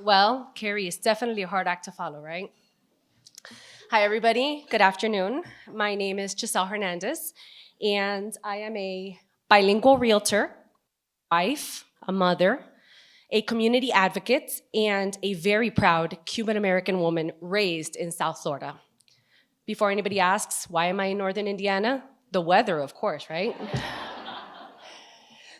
Well, Carrie is definitely a hard act to follow, right? Hi, everybody. Good afternoon. My name is Giselle Hernandez, and I am a bilingual realtor, wife, a mother, a community advocate, and a very proud Cuban American woman raised in South Florida. Before anybody asks, why am I in Northern Indiana? The weather, of course, right?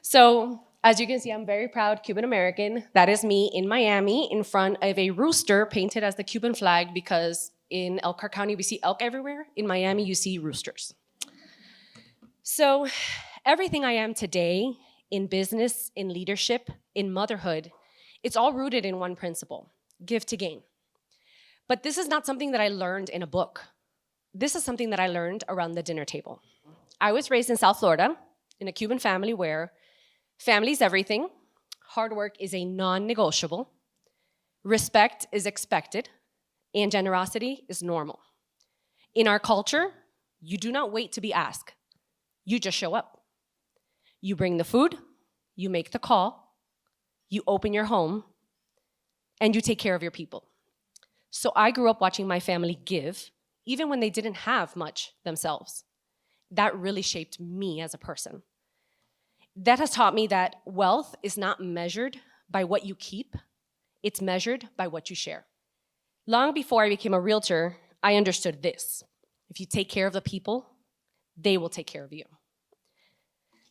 So, as you can see, I'm very proud Cuban American. That is me in Miami in front of a rooster painted as the Cuban flag because in Elkhart County we see elk everywhere. In Miami, you see roosters. So, everything I am today in business, in leadership, in motherhood, it's all rooted in one principle: give to gain. But this is not something that I learned in a book. This is something that I learned around the dinner table. I was raised in South Florida in a Cuban family where family is everything, hard work is a non-negotiable, respect is expected, and generosity is normal. In our culture, you do not wait to be asked. You just show up. You bring the food, you make the call, you open your home, and you take care of your people. So I grew up watching my family give, even when they didn't have much themselves. That really shaped me as a person. That has taught me that wealth is not measured by what you keep, it's measured by what you share. Long before I became a realtor, I understood this: if you take care of the people, they will take care of you.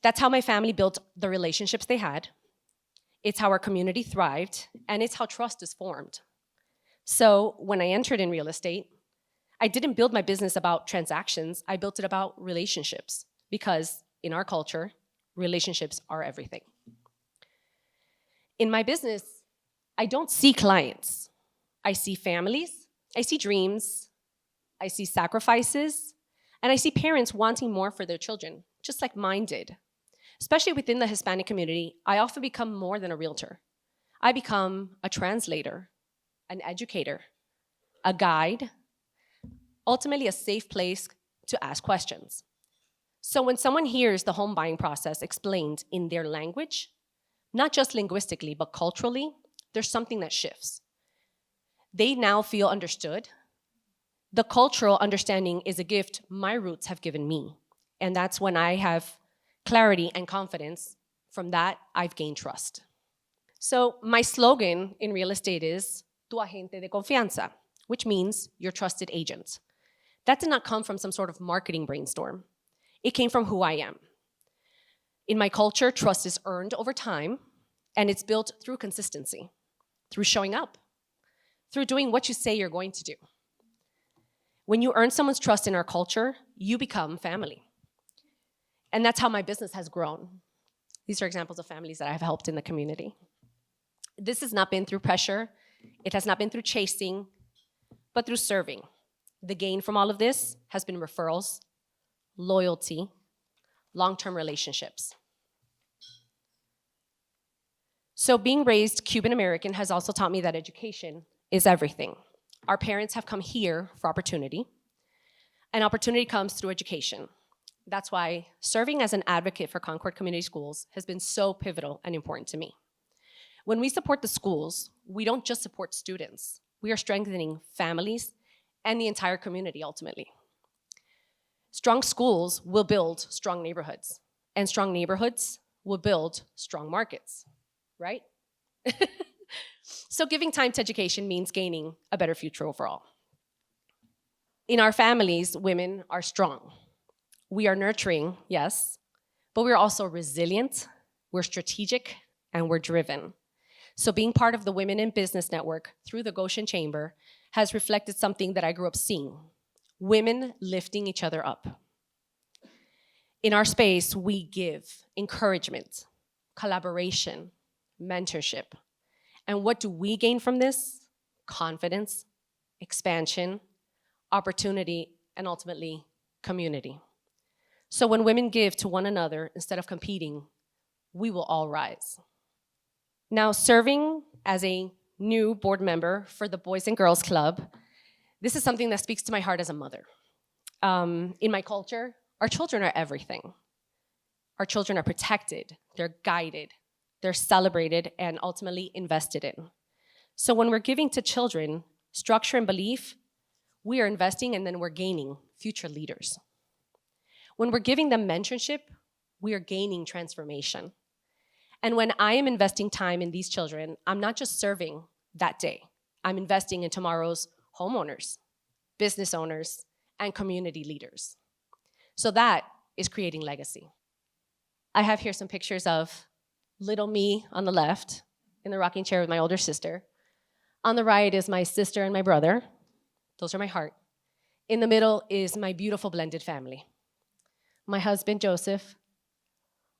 That's how my family built the relationships they had. It's how our community thrived, and it's how trust is formed. So when I entered in real estate, I didn't build my business about transactions, I built it about relationships, because in our culture, relationships are everything. In my business, I don't see clients. I see families, I see dreams, I see sacrifices, and I see parents wanting more for their children, just like mine did. Especially within the Hispanic community, I often become more than a realtor. I become a translator, an educator, a guide, ultimately a safe place to ask questions. So when someone hears the home buying process explained in their language, not just linguistically, but culturally, there's something that shifts. They now feel understood. The cultural understanding is a gift my roots have given me. And that's when I have clarity and confidence. From that, I've gained trust. So my slogan in real estate is tu agente de confianza, which means your trusted agent. That did not come from some sort of marketing brainstorm. It came from who I am. In my culture, trust is earned over time, and it's built through consistency, through showing up, through doing what you say you're going to do. When you earn someone's trust in our culture, you become family. And that's how my business has grown. These are examples of families that I've helped in the community. This has not been through pressure. It has not been through chasing, but through serving. The gain from all of this has been referrals, loyalty, long-term relationships. So being raised Cuban American has also taught me that education is everything. Our parents have come here for opportunity, and opportunity comes through education. That's why serving as an advocate for Concord Community Schools has been so pivotal and important to me. When we support the schools, we don't just support students. We are strengthening families and the entire community ultimately. Strong schools will build strong neighborhoods, and strong neighborhoods will build strong markets, right? So giving time to education means gaining a better future overall. In our families, women are strong. We are nurturing, yes, but we're also resilient, we're strategic, and we're driven. So being part of the Women in Business Network through the Goshen Chamber has reflected something that I grew up seeing: women lifting each other up. In our space, we give encouragement, collaboration, mentorship. And what do we gain from this? Confidence, expansion, opportunity, and ultimately, community. So when women give to one another instead of competing, we will all rise. Now, serving as a new board member for the Boys and Girls Club, this is something that speaks to my heart as a mother. In my culture, our children are everything. Our children are protected, they're guided, they're celebrated, and ultimately invested in. So when we're giving to children structure and belief, we are investing and then we're gaining future leaders. When we're giving them mentorship, we are gaining transformation. And when I am investing time in these children, I'm not just serving that day. I'm investing in tomorrow's homeowners, business owners, and community leaders. So that is creating legacy. I have here some pictures of little me on the left in the rocking chair with my older sister. On the right is my sister and my brother. Those are my heart. In the middle is my beautiful blended family. My husband, Joseph,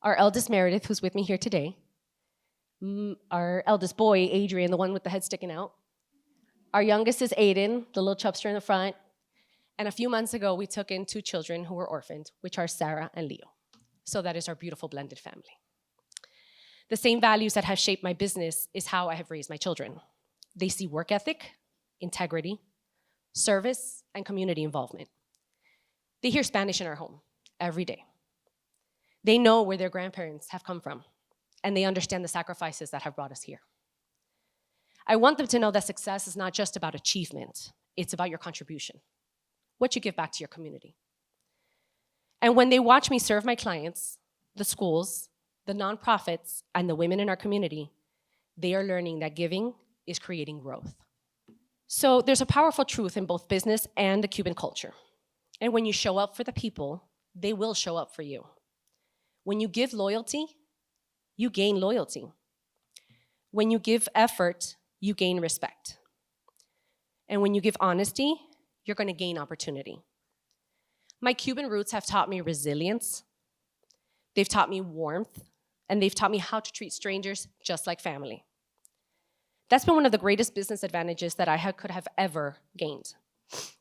our eldest, Meredith, who's with me here today, our eldest boy, Adrian, the one with the head sticking out. Our youngest is Aiden, the little chubster in the front. And a few months ago, we took in 2 children who were orphaned, which are Sarah and Leo. So that is our beautiful blended family. The same values that have shaped my business is how I have raised my children. They see work ethic, integrity, service, and community involvement. They hear Spanish in our home every day. They know where their grandparents have come from, and they understand the sacrifices that have brought us here. I want them to know that success is not just about achievement, it's about your contribution, what you give back to your community. And when they watch me serve my clients, the schools, the nonprofits, and the women in our community, they are learning that giving is creating growth. So there's a powerful truth in both business and the Cuban culture. And when you show up for the people, they will show up for you. When you give loyalty, you gain loyalty. When you give effort, you gain respect. And when you give honesty, you're going to gain opportunity. My Cuban roots have taught me resilience. They've taught me warmth, and they've taught me how to treat strangers just like family. That's been one of the greatest business advantages that I could have ever gained.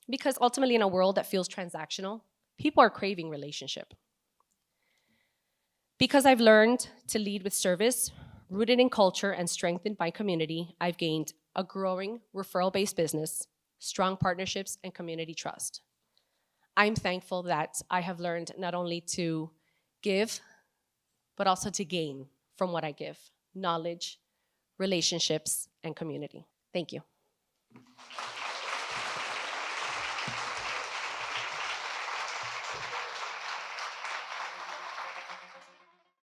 Because ultimately, in a world that feels transactional, people are craving relationship. Because I've learned to lead with service, rooted in culture and strengthened by community, I've gained a growing referral-based business, strong partnerships, and community trust. I'm thankful that I have learned not only to give, but also to gain from what I give: knowledge, relationships, and community. Thank you.